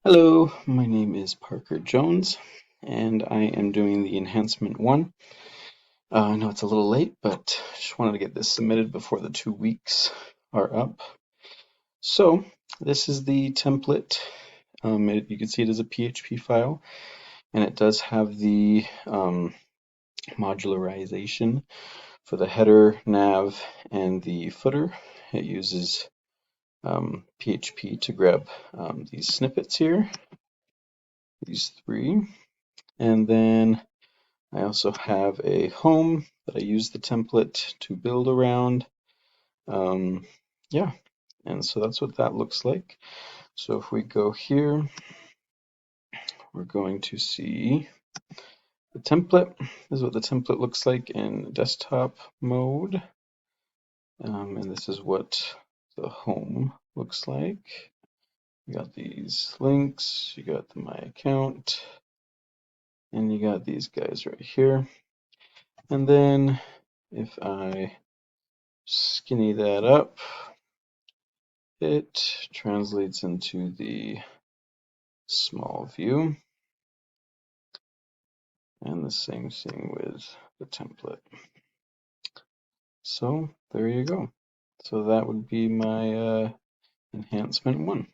Hello, my name is Parker Jones, and I am doing the Enhancement 1. I know it's a little late, but just wanted to get this submitted before the 2 weeks are up. So, this is the template. You can see it as a PHP file, and it does have the modularization for the header, nav, and the footer. It uses PHP to grab these snippets here, these three, and then I also have a home that I use the template to build around. Yeah, and so that's what that looks like. So if we go here, we're going to see the template. This is what the template looks like in desktop mode. And this is what the home looks like. You got these links, you got the My Account, and you got these guys right here. And then if I skinny that up, it translates into the small view, and the same thing with the template. So there you go. So that would be my enhancement 1.